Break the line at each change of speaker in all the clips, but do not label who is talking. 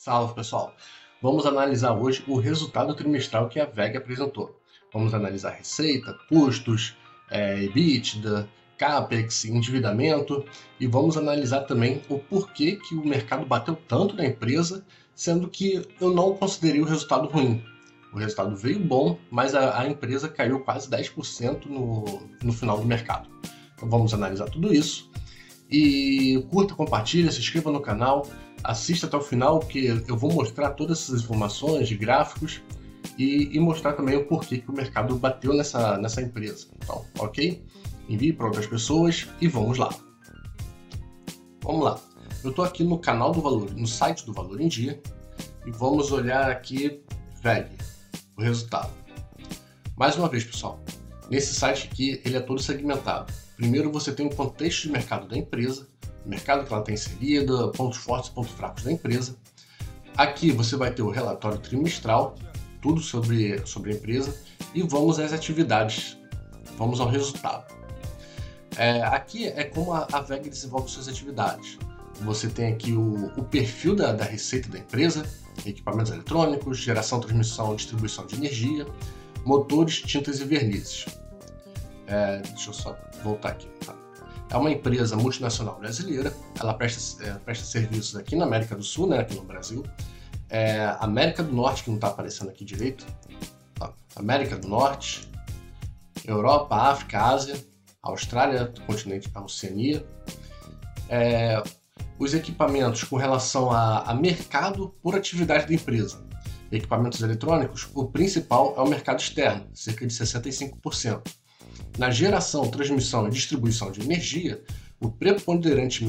Salve, pessoal! Vamos analisar hoje o resultado trimestral que a WEG apresentou. Vamos analisar receita, custos, EBITDA, CAPEX, endividamento e vamos analisar também o porquê que o mercado bateu tanto na empresa, sendo que eu não considerei o resultado ruim. O resultado veio bom, mas a empresa caiu quase 10% no final do mercado. Então vamos analisar tudo isso. E curta, compartilha, se inscreva no canal, assista até o final, que eu vou mostrar todas essas informações de gráficos e mostrar também o porquê que o mercado bateu nessa empresa. Então, ok? Envie para outras pessoas e vamos lá. Vamos lá. Eu estou aqui no canal do Valor, no site do Valor em Dia, e vamos olhar aqui WEG, o resultado. Mais uma vez, pessoal, nesse site aqui ele é todo segmentado. Primeiro você tem o contexto de mercado da empresa, o mercado que ela está inserida, pontos fortes e pontos fracos da empresa. Aqui você vai ter o relatório trimestral, tudo sobre a empresa, e vamos às atividades, vamos ao resultado. Aqui é como a WEG desenvolve suas atividades. Você tem aqui o perfil da receita da empresa, equipamentos eletrônicos, geração, transmissão e distribuição de energia, motores, tintas e vernizes. Deixa eu só voltar aqui. Tá? É uma empresa multinacional brasileira, ela presta serviços aqui na América do Sul, né, aqui no Brasil, América do Norte, que não está aparecendo aqui direito, tá? América do Norte, Europa, África, Ásia, Austrália, continente da Oceania. Os equipamentos com relação a mercado por atividade da empresa. Equipamentos eletrônicos, o principal é o mercado externo, cerca de 65%. Na geração, transmissão e distribuição de energia, o preponderante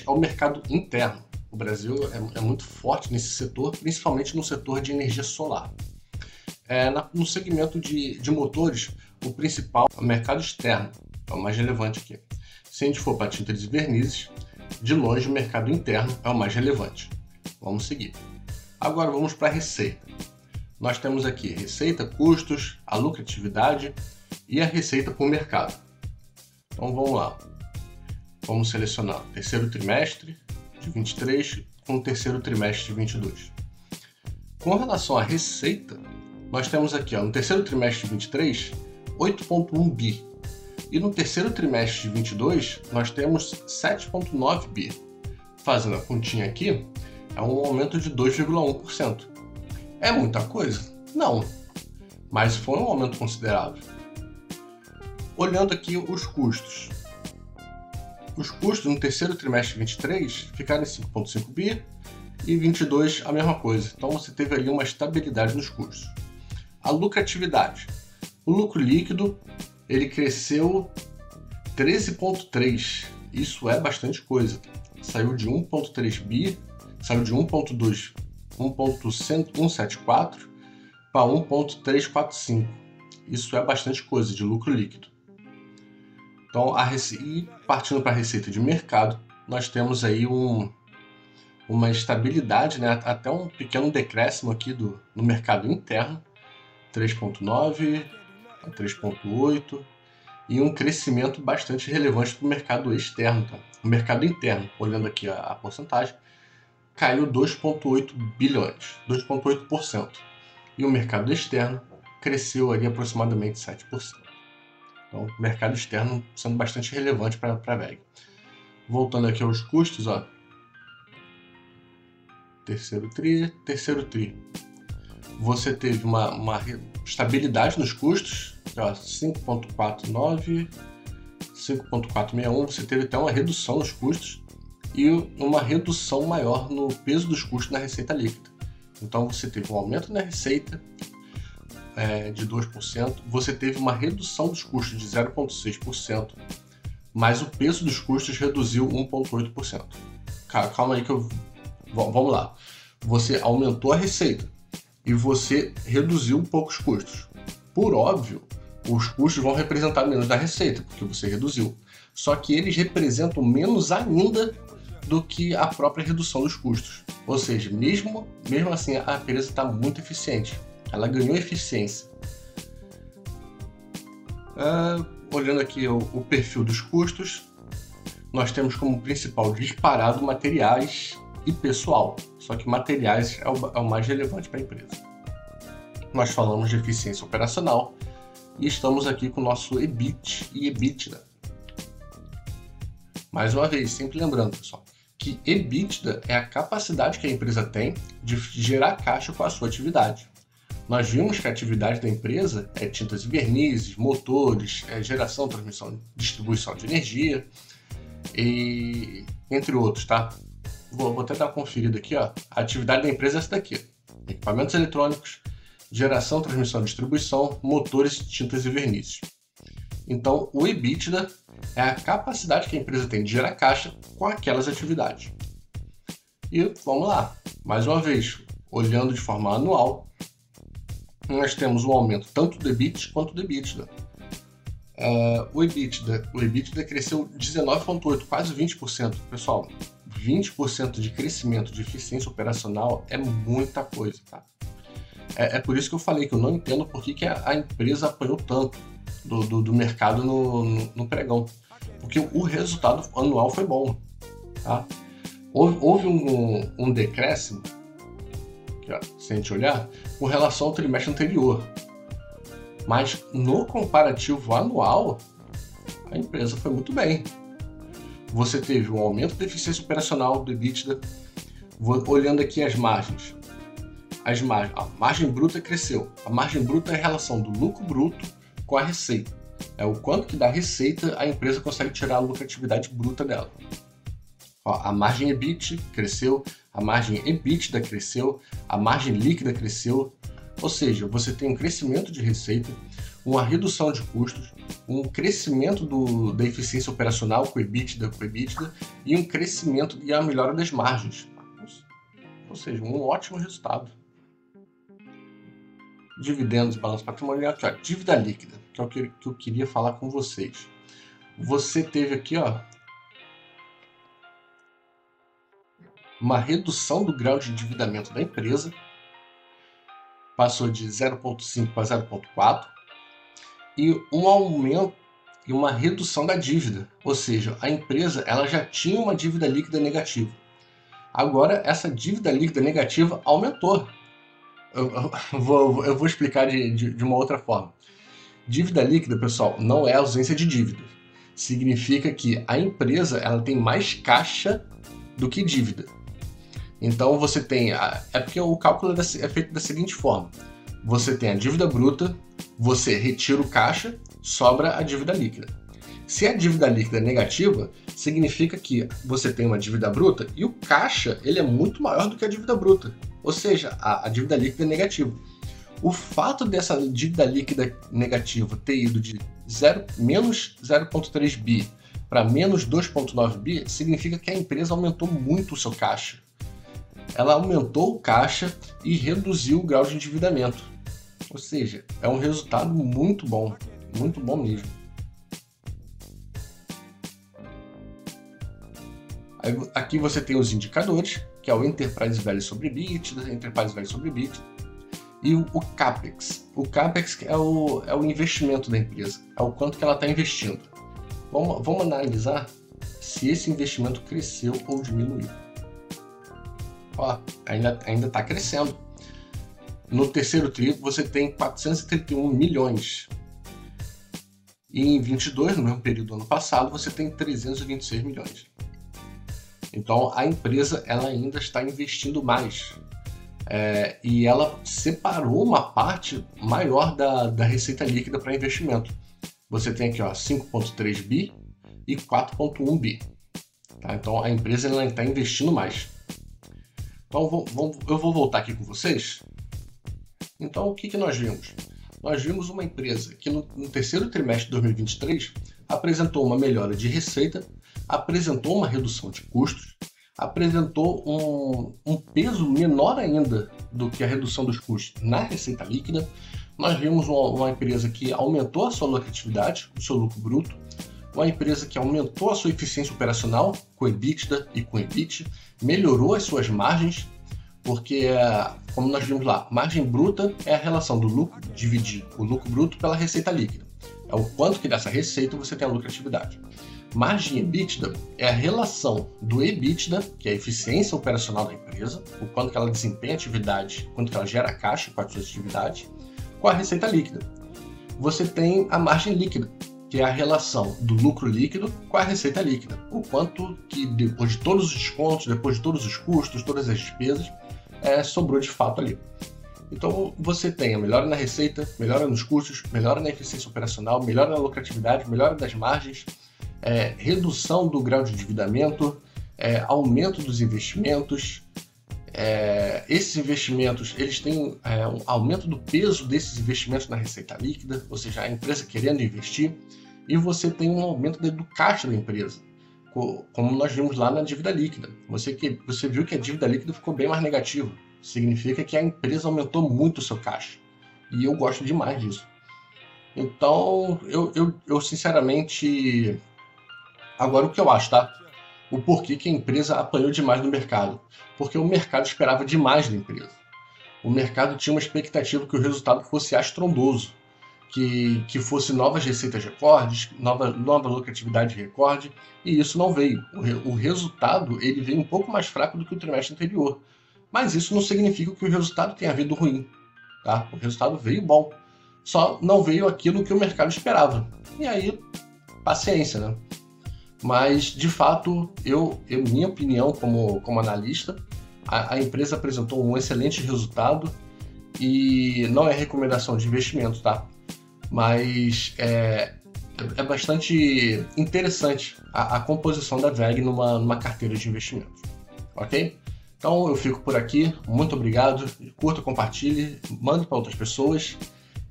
é o mercado interno. O Brasil é muito forte nesse setor, principalmente no setor de energia solar. No segmento de motores, o principal é o mercado externo, é o mais relevante aqui. Se a gente for para tintas e vernizes, de longe o mercado interno é o mais relevante. Vamos seguir. Agora vamos para a receita. Nós temos aqui receita, custos, a lucratividade e a receita por mercado. Então vamos lá. Vamos selecionar o terceiro trimestre de 23 com o terceiro trimestre de 22. Com relação à receita, nós temos aqui no terceiro trimestre de 23, 8,1 bi. E no terceiro trimestre de 22, nós temos 7,9 bi. Fazendo a continha aqui, é um aumento de 2,1%. É muita coisa? Não, mas foi um aumento considerável. Olhando aqui os custos. Os custos no terceiro trimestre de 23 ficaram em 5,5 bi e 22 a mesma coisa. Então você teve ali uma estabilidade nos custos. A lucratividade. O lucro líquido ele cresceu 13,3. Isso é bastante coisa. Saiu de 1,3 bi, saiu de 1,174 para 1,345. Isso é bastante coisa de lucro líquido. Então, partindo para a receita de mercado, nós temos aí uma estabilidade, né? Até um pequeno decréscimo aqui no mercado interno, 3,9 a 3,8, e um crescimento bastante relevante para o mercado externo. Tá? O mercado interno, olhando aqui a porcentagem, caiu 2,8 bilhões, 2,8%. E o mercado externo cresceu ali aproximadamente 7%. Então, o mercado externo sendo bastante relevante para a WEG. Voltando aqui aos custos, terceiro tri. Você teve uma estabilidade nos custos, 5,49, 5,461. Você teve até uma redução nos custos e uma redução maior no peso dos custos na receita líquida. Então, você teve um aumento na receita de 2%, você teve uma redução dos custos de 0,6%, mas o peso dos custos reduziu 1,8%. Calma aí vamos lá. Você aumentou a receita e você reduziu um pouco os custos. Por óbvio, os custos vão representar menos da receita, porque você reduziu. Só que eles representam menos ainda do que a própria redução dos custos. Ou seja, mesmo assim, a empresa está muito eficiente. Ela ganhou eficiência. Olhando aqui o perfil dos custos, nós temos como principal disparado materiais e pessoal. Só que materiais é o mais relevante para a empresa. Nós falamos de eficiência operacional e estamos aqui com o nosso EBIT e EBITDA. Mais uma vez, sempre lembrando, pessoal, que EBITDA é a capacidade que a empresa tem de gerar caixa com a sua atividade. Nós vimos que a atividade da empresa é tintas e vernizes, motores, geração, transmissão, distribuição de energia, e entre outros, tá? Vou até dar uma conferida aqui, ó. A atividade da empresa é essa daqui: equipamentos eletrônicos, geração, transmissão, distribuição, motores, tintas e vernizes. Então, o EBITDA é a capacidade que a empresa tem de gerar caixa com aquelas atividades. E vamos lá, mais uma vez, olhando de forma anual, nós temos um aumento tanto do EBIT quanto do EBITDA. O EBITDA cresceu 19,8%, quase 20%. Pessoal, 20% de crescimento de eficiência operacional é muita coisa, tá? É por isso que eu falei que eu não entendo por que a empresa apanhou tanto do mercado no pregão. Porque o resultado anual foi bom, tá? Houve um decréscimo, se a gente olhar, com relação ao trimestre anterior. Mas no comparativo anual, a empresa foi muito bem. Você teve um aumento da eficiência operacional do EBITDA. Olhando aqui as margens. A margem bruta cresceu. A margem bruta é a relação do lucro bruto com a receita. É o quanto que da receita a empresa consegue tirar a lucratividade bruta dela. A margem EBIT cresceu, a margem EBITDA cresceu, a margem líquida cresceu. Ou seja, você tem um crescimento de receita, uma redução de custos, um crescimento da eficiência operacional com o EBITDA e um crescimento e a melhora das margens. Ou seja, um ótimo resultado. Dividendos, balanço patrimonial, aqui, ó, dívida líquida, que é o que eu queria falar com vocês. Você teve aqui, ó, uma redução do grau de endividamento da empresa, passou de 0,5 para 0,4, e um aumento e uma redução da dívida, ou seja, a empresa ela já tinha uma dívida líquida negativa. Agora essa dívida líquida negativa aumentou. Eu vou explicar de uma outra forma. Dívida líquida, pessoal, não é ausência de dívida. Significa que a empresa ela tem mais caixa do que dívida. Então você tem... É porque o cálculo é feito da seguinte forma. Você tem a dívida bruta, você retira o caixa, sobra a dívida líquida. Se a dívida líquida é negativa, significa que você tem uma dívida bruta e o caixa ele é muito maior do que a dívida bruta. Ou seja, a dívida líquida é negativa. O fato dessa dívida líquida negativa ter ido de menos 0,3 bi para menos 2,9 bi, significa que a empresa aumentou muito o seu caixa. Ela aumentou o caixa e reduziu o grau de endividamento. Ou seja, é um resultado muito bom mesmo. Aqui você tem os indicadores, que é o Enterprise Value sobre EBITDA, Enterprise Value sobre EBITDA, e o CAPEX. O CAPEX é o investimento da empresa, é o quanto que ela está investindo. Vamos analisar se esse investimento cresceu ou diminuiu. Ó, ainda está crescendo. No terceiro tri você tem 431 milhões. E em 22, no mesmo período do ano passado, você tem 326 milhões. Então a empresa ela ainda está investindo mais. E ela separou uma parte maior da receita líquida para investimento. Você tem aqui 5,3 bi e 4,1 bi. Tá? Então a empresa está investindo mais. Então eu vou voltar aqui com vocês. Então o que nós vimos? Nós vimos uma empresa que no terceiro trimestre de 2023 apresentou uma melhora de receita, apresentou uma redução de custos, apresentou um peso menor ainda do que a redução dos custos na receita líquida. Nós vimos uma empresa que aumentou a sua lucratividade, o seu lucro bruto, uma empresa que aumentou a sua eficiência operacional com EBITDA e com EBIT, melhorou as suas margens, porque, como nós vimos lá, margem bruta é a relação do lucro dividido o lucro bruto pela receita líquida. É o quanto que dessa receita você tem a lucratividade. Margem EBITDA é a relação do EBITDA, que é a eficiência operacional da empresa, o quanto que ela desempenha a atividade, quanto que ela gera caixa com as suas atividades, com a receita líquida. Você tem a margem líquida, que é a relação do lucro líquido com a receita líquida, o quanto que depois de todos os descontos, depois de todos os custos, todas as despesas, sobrou de fato ali. Então você tem a melhora na receita, melhora nos custos, melhora na eficiência operacional, melhora na lucratividade, melhora das margens, redução do grau de endividamento, aumento dos investimentos. Esses investimentos, eles têm um aumento do peso desses investimentos na receita líquida, ou seja, a empresa querendo investir, e você tem um aumento do caixa da empresa, como nós vimos lá na dívida líquida. Você viu que a dívida líquida ficou bem mais negativa, significa que a empresa aumentou muito o seu caixa, e eu gosto demais disso. Então, eu sinceramente, agora o que eu acho, tá? O porquê que a empresa apanhou demais no mercado. Porque o mercado esperava demais da empresa. O mercado tinha uma expectativa que o resultado fosse astrondoso, que fosse novas receitas recordes, nova lucratividade recorde, e isso não veio. O resultado ele veio um pouco mais fraco do que o trimestre anterior. Mas isso não significa que o resultado tenha vindo ruim. Tá? O resultado veio bom. Só não veio aquilo que o mercado esperava. E aí, paciência, né? Mas, de fato, minha opinião como analista, a empresa apresentou um excelente resultado e não é recomendação de investimento, tá? Mas é bastante interessante a composição da WEG numa carteira de investimentos, ok? Então, eu fico por aqui. Muito obrigado. Curta, compartilhe, mande para outras pessoas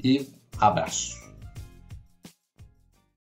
e abraço.